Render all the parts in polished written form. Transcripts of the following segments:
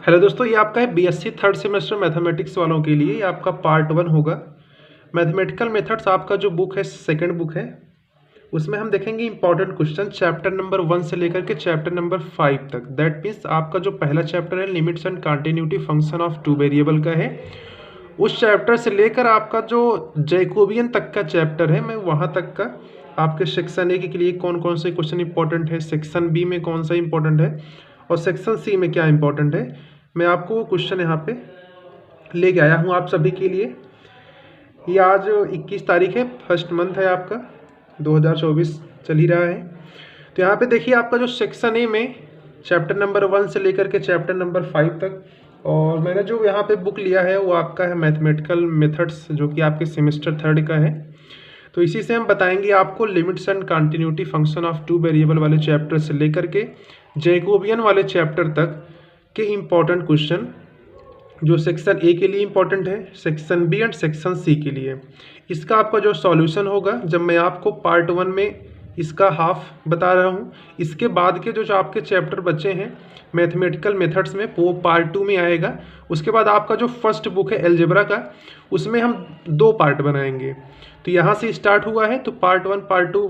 Hello दोस्तों, ये आपका है बीएससी थर्ड सेमेस्टर मैथमेटिक्स वालों के लिए। ये आपका पार्ट 1 होगा। मैथमेटिकल मेथड्स आपका जो बुक है, सेकंड बुक है, उसमें हम देखेंगे इंपॉर्टेंट क्वेश्चन चैप्टर नंबर 1 से लेकर के चैप्टर नंबर 5 तक। दैट मीन्स आपका जो पहला चैप्टर है limits and continuity function of two variable का है, उस चैप्टर से लेकर आपका जो जैकोबियन तक का चैप्टर है, मैं वहाँ तक का आपके सेक्शन ए के लिए कौन कौन से क्वेश्चन इंपॉर्टेंट है, सेक्शन बी में कौन सा इंपॉर्टेंट है और सेक्शन सी में क्या इंपॉर्टेंट है, मैं आपको वो क्वेश्चन यहाँ पे लेके आया हूँ आप सभी के लिए। ये आज 21 तारीख है, फर्स्ट मंथ है आपका, 2024 चल ही रहा है। तो यहाँ पे देखिए आपका जो सेक्शन ए में चैप्टर नंबर 1 से लेकर के चैप्टर नंबर 5 तक, और मैंने जो यहाँ पे बुक लिया है वो आपका है मैथमेटिकल मेथड्स, जो कि आपके सेमेस्टर थर्ड का है। तो इसी से हम बताएंगे आपको limits and continuity function of two variable वाले चैप्टर से लेकर के जैकोबियन वाले चैप्टर तक के इम्पॉर्टेंट क्वेश्चन, जो सेक्शन ए के लिए इम्पॉर्टेंट है, section B and section C के लिए। इसका आपका जो सॉल्यूशन होगा, जब मैं आपको पार्ट 1 में इसका हाफ बता रहा हूँ, इसके बाद के जो आपके चैप्टर बचे हैं मैथमेटिकल मेथड्स में, वो पार्ट 2 में आएगा। उसके बाद आपका जो फर्स्ट बुक है अलजेब्रा का, उसमें हम 2 पार्ट बनाएंगे। तो यहाँ से स्टार्ट हुआ है, तो पार्ट 1 पार्ट 2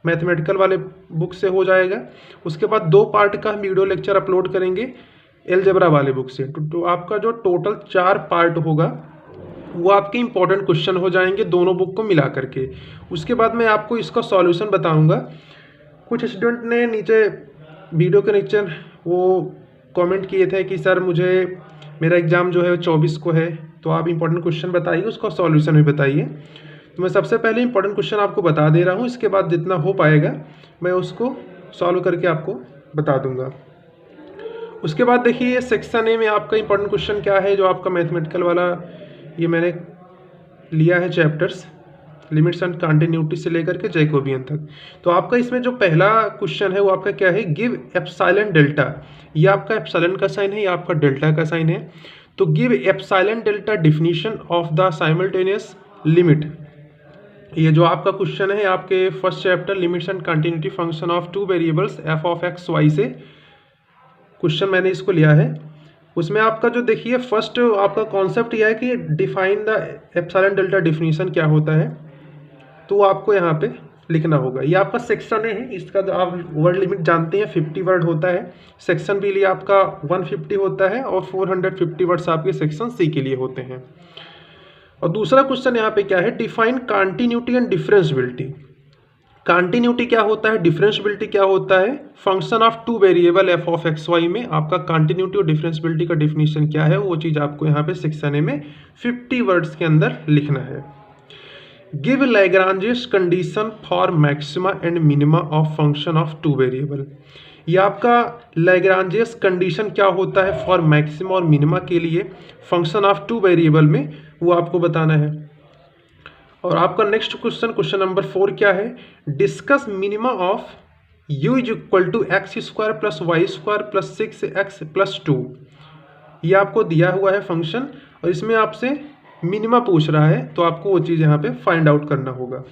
मैथमेटिकल वाले बुक से हो जाएगा। उसके बाद 2 पार्ट का हम वीडियो लेक्चर अपलोड करेंगे अलजेब्रा वाले बुक से। तो आपका जो टोटल 4 पार्ट होगा वो आपके इंपॉर्टेंट क्वेश्चन हो जाएंगे दोनों बुक को मिला करके। उसके बाद मैं आपको इसका सॉल्यूशन बताऊंगा। कुछ स्टूडेंट ने नीचे वीडियो के नीचे वो कमेंट किए थे कि सर मुझे मेरा एग्ज़ाम जो है 24 को है, तो आप इंपॉर्टेंट क्वेश्चन बताइए, उसका सॉल्यूशन भी बताइए। तो मैं सबसे पहले इंपॉर्टेंट क्वेश्चन आपको बता दे रहा हूँ, इसके बाद जितना हो पाएगा मैं उसको सॉल्व करके आपको बता दूंगा। उसके बाद देखिए सेक्शन ए में आपका इंपॉर्टेंट क्वेश्चन क्या है, जो आपका मैथमेटिकल वाला ये मैंने लिया है चैप्टर्स लिमिट्स एंड कंटिन्यूटी से लेकर के जैकोबियन तक। तो आपका इसमें जो पहला क्वेश्चन है वो आपका क्या है, गिव एप्सिलॉन डेल्टा। ये आपका एप्सिलॉन का साइन है, ये आपका डेल्टा का साइन है। तो give epsilon delta definition of the simultaneous limit. ये जो आपका क्वेश्चन है आपके first chapter limits and continuity function of two variables F of x Y से क्वेश्चन मैंने इसको लिया है। उसमें आपका जो देखिए फर्स्ट आपका कॉन्सेप्ट यह है कि define the epsilon delta definition क्या होता है, तो आपको यहाँ पे लिखना होगा। ये आपका सेक्शन ए है, इसका जो आप वर्ड लिमिट जानते हैं 50 वर्ड होता है। सेक्शन बी लिए आपका 150 होता है और 450 वर्ड्स आपके सेक्शन सी के लिए होते हैं। और दूसरा क्वेश्चन यहाँ पे क्या है, define continuity and differentiability. Continuity क्या होता है, डिफरेंशियबिलिटी क्या होता है, function of two variable F of x Y में आपका कंटिन्यूटी और डिफरेंशियबिलिटी का डिफिनीशन क्या है, वो चीज़ आपको यहाँ पे सेक्शन ए में 50 वर्ड्स के अंदर लिखना है। Give Lagrange's condition for maxima and minima of function of two variable. ये आपका लैग्रांजेस कंडीशन क्या होता है फॉर मैक्सिमा और मिनिमा के लिए फंक्शन ऑफ टू वेरिएबल में, वो आपको बताना है। और आपका नेक्स्ट क्वेश्चन, क्वेश्चन नंबर 4 क्या है, discuss minima of u is equal to X square plus Y square plus 6x plus 2। ये आपको दिया हुआ है फंक्शन और इसमें आपसे मिनिमा पूछ रहा है, तो आपको वो चीज़ यहाँ पे फाइंड आउट करना होगा।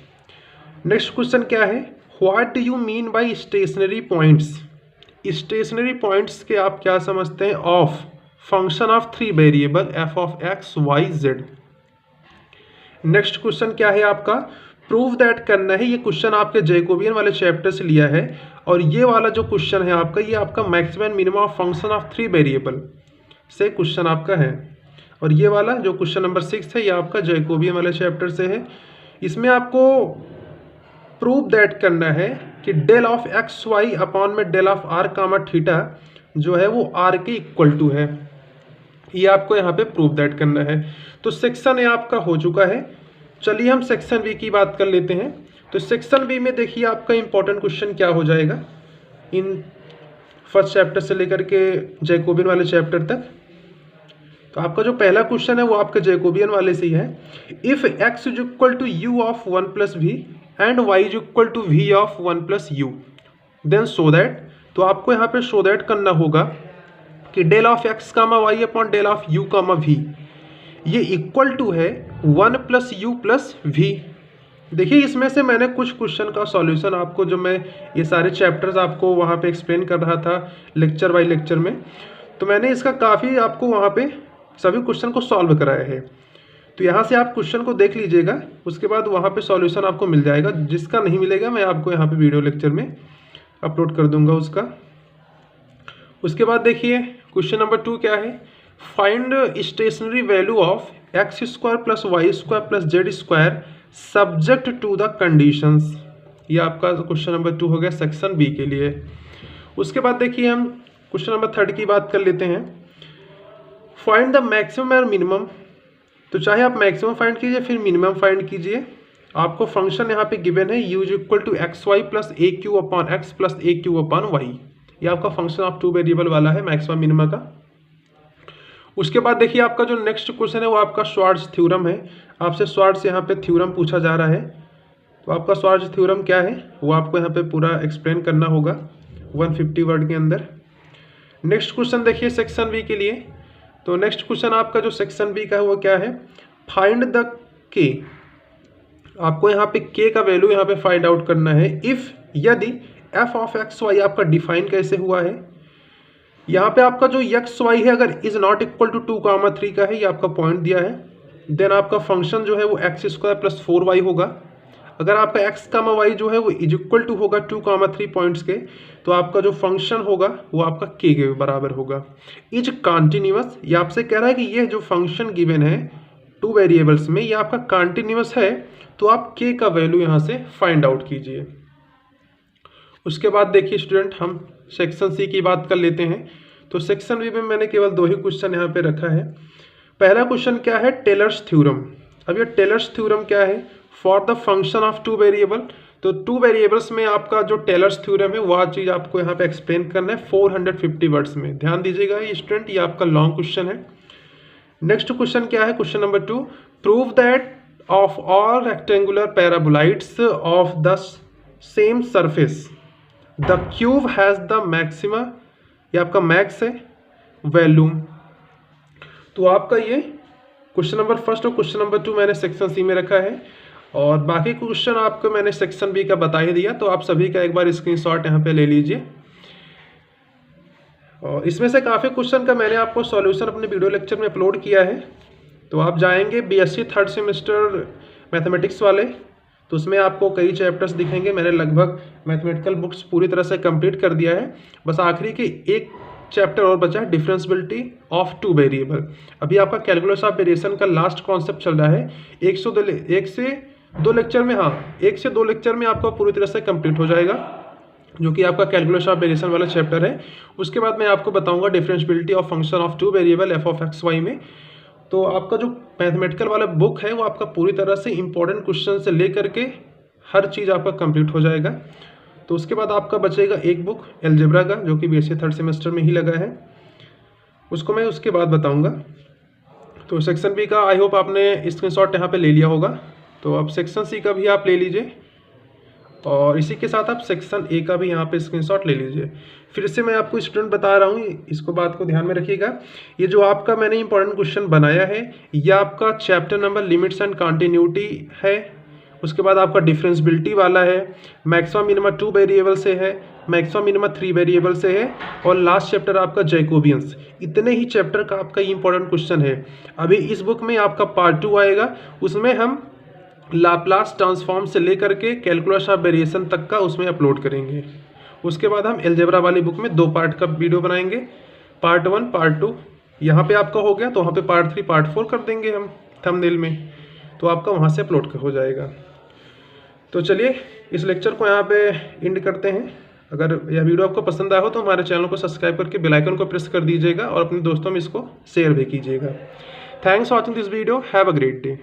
नेक्स्ट क्वेश्चन क्या है, what do you mean by stationary points. Stationary points के आप क्या समझते हैं, of function of 3 variable F of x Y Z. Next question क्या है आपका, प्रूव दैट करना है। ये क्वेश्चन आपके जैकोबियन वाले चैप्टर से लिया है, और ये वाला जो क्वेश्चन है आपका, ये आपका maximum and minimum of function of 3 variable से क्वेश्चन आपका है। और ये वाला जो क्वेश्चन नंबर 6 है, ये आपका जैकोबियन वाले चैप्टर से है। इसमें आपको प्रूव दैट करना है कि del of x y upon में del of r comma theta जो है वो आर के इक्वल टू है। ये आपको यहाँ पे प्रूव दैट करना है। तो सेक्शन ए आपका हो चुका है। चलिए हम सेक्शन बी की बात कर लेते हैं। तो सेक्शन बी में देखिए आपका इंपॉर्टेंट क्वेश्चन क्या हो जाएगा इन फर्स्ट चैप्टर से लेकर के जैकोबियन वाले चैप्टर तक। तो आपका जो पहला क्वेश्चन है वो आपका जैकोबियन वाले से ही है, if x is equal to U of 1 plus V and y is equal to V of 1 plus U then so that. तो आपको यहाँ पे सो दैट करना होगा कि del of X comma Y upon del of U comma V ये equal to है 1 plus you plus we. देखिए इसमें से मैंने कुछ क्वेश्चन का सॉल्यूशन आपको, जो मैं ये सारे चैप्टर्स आपको वहाँ पे एक्सप्लेन कर रहा था लेक्चर बाय लेक्चर में, तो मैंने इसका काफ़ी आपको वहाँ पे सभी क्वेश्चन को सॉल्व कराया है। तो यहाँ से आप क्वेश्चन को देख लीजिएगा, उसके बाद वहाँ पे सॉल्यूशन आपको मिल जाएगा। जिसका नहीं मिलेगा मैं आपको यहाँ पे वीडियो लेक्चर में अपलोड कर दूंगा उसका। उसके बाद देखिए क्वेश्चन नंबर 2 क्या है, find stationary value of X square plus Y square plus Z square subject to the conditions. ये आपका क्वेश्चन नंबर 2 हो गया सेक्शन बी के लिए। उसके बाद देखिए हम क्वेश्चन नंबर 3 की बात कर लेते हैं, फाइंड द मैक्सिमम और मिनिमम। तो चाहे आप मैक्सिमम फाइंड कीजिए फिर मिनिमम फाइंड कीजिए। आपको फंक्शन यहाँ पे गिवन है u equal to X Y plus A Q upon X plus A Q upon Y. ये आपका फंक्शन ऑफ 2 वेरिएबल वाला है मैक्सिमम मिनिमा का। उसके बाद देखिए आपका जो नेक्स्ट क्वेश्चन है वो आपका श्वार्ट्ज थ्योरम है। आपसे श्वार्ट्ज यहाँ पे थ्योरम पूछा जा रहा है, तो आपका श्वार्ट्ज थ्योरम क्या है वो आपको यहाँ पे पूरा एक्सप्लेन करना होगा 150 वर्ड के अंदर। नेक्स्ट क्वेश्चन देखिए सेक्शन बी के लिए। तो नेक्स्ट क्वेश्चन आपका जो सेक्शन बी का है वो क्या है, फाइंड द के। आपको यहाँ पे के का वैल्यू यहाँ पे फाइंड आउट करना है इफ यदि एफ ऑफ एक्स वाई आपका डिफाइन कैसे हुआ है। यहाँ पे आपका जो एक्स वाई है अगर इज नॉट इक्वल टू 2,3 का है, ये आपका पॉइंट दिया है। देन आपका फंक्शन जो है वो एक्स स्क्वायर प्लस 4y होगा। अगर आपका एक्स कामा वाई जो है वो इज इक्वल टू होगा 2,3 पॉइंट्स के, तो आपका जो फंक्शन होगा वो आपका के बराबर होगा। इज कॉन्टिन्यूअस, ये आपसे कह रहा है कि ये जो फंक्शन गिवन है 2 वेरिएबल्स में ये आपका कॉन्टिन्यूअस है, तो आप के का वैल्यू यहाँ से फाइंड आउट कीजिए। उसके बाद देखिए स्टूडेंट हम सेक्शन सी की बात कर लेते हैं। तो सेक्शन बी में मैंने केवल 2 ही क्वेश्चन यहाँ पे रखा है। पहला क्वेश्चन क्या है, टेलर्स थ्योरम। अब ये टेलर्स थ्योरम क्या है, for the function of 2 variable. तो 2 वेरिएबल्स में आपका जो टेलर्स थ्योरम है वह चीज़ आपको यहाँ पे एक्सप्लेन करना है 450 वर्ड्स में। ध्यान दीजिएगा ये स्टूडेंट, ये आपका लॉन्ग क्वेश्चन है। नेक्स्ट क्वेश्चन क्या है, question number 2, prove that of all rectangular paraboloids of the same surface the cube has the maxima, ये आपका मैक्स है वैल्यू। तो आपका ये क्वेश्चन नंबर 1 और क्वेश्चन नंबर 2 मैंने सेक्शन सी में रखा है, और बाकी क्वेश्चन आपको मैंने सेक्शन बी का बता ही दिया। तो आप सभी का एक बार स्क्रीनशॉट यहाँ पे ले लीजिए। और इसमें से काफ़ी क्वेश्चन का मैंने आपको सॉल्यूशन अपने वीडियो लेक्चर में अपलोड किया है। तो आप जाएंगे बीएससी 3rd सेमेस्टर मैथमेटिक्स वाले, तो उसमें आपको कई चैप्टर्स दिखेंगे। मैंने लगभग मैथमेटिकल बुक्स पूरी तरह से कंप्लीट कर दिया है, बस आखिरी के एक चैप्टर और बचा है, डिफरेंशियबिलिटी ऑफ 2 वेरिएबल। अभी आपका कैलकुलस ऑफ वेरिएशन का लास्ट कॉन्सेप्ट चल रहा है। 1 से 2 लेक्चर में, हाँ 1 से 2 लेक्चर में आपका पूरी तरह से कंप्लीट हो जाएगा, जो कि आपका कैलकुलस ऑफ वेरिएशन वाला चैप्टर है। उसके बाद मैं आपको बताऊंगा differentiability of function of 2 variable F of x Y में। तो आपका जो मैथमेटिकल वाला बुक है वो आपका पूरी तरह से इंपॉर्टेंट क्वेश्चन से लेकर के हर चीज़ आपका कंप्लीट हो जाएगा। तो उसके बाद आपका बचेगा एक बुक एलजेब्रा का, जो कि बीएससी 3rd सेमेस्टर में ही लगा है, उसको मैं उसके बाद बताऊंगा। तो सेक्शन बी का आई होप आपने स्क्रीनशॉट यहाँ पे ले लिया होगा। तो अब सेक्शन सी का भी आप ले लीजिए, और इसी के साथ आप सेक्शन ए का भी यहाँ पे स्क्रीनशॉट ले लीजिए। फिर से मैं आपको स्टूडेंट बता रहा हूँ, इसको बात को ध्यान में रखिएगा। ये जो आपका मैंने इंपॉर्टेंट क्वेश्चन बनाया है, ये आपका chapter number limits and continuity है। उसके बाद आपका डिफरेंशियबिलिटी वाला है, मैक्सिमम मिनिमा 2 वेरिएबल से है, मैक्सिमम मिनिमा 3 वेरिएबल से है, और लास्ट चैप्टर आपका जैकोबियंस। इतने ही चैप्टर का आपका इंपॉर्टेंट क्वेश्चन है। अभी इस बुक में आपका पार्ट 2 आएगा, उसमें हम लाप्लास ट्रांसफॉर्म से लेकर के कैलकुलस ऑफ वेरिएशन तक का उसमें अपलोड करेंगे। उसके बाद हम एलजेब्रा वाली बुक में 2 पार्ट का वीडियो बनाएंगे, पार्ट 1 पार्ट 2। यहाँ पे आपका हो गया, तो वहाँ पे पार्ट 3 पार्ट 4 कर देंगे हम थंबनेल में, तो आपका वहाँ से अपलोड हो जाएगा। तो चलिए इस लेक्चर को यहाँ पे एंड करते हैं। अगर यह वीडियो आपको पसंद आया हो तो हमारे चैनल को सब्सक्राइब करके बेल आइकन को प्रेस कर दीजिएगा, और अपने दोस्तों में इसको शेयर भी कीजिएगा। Thanks for watching this video, have a great day.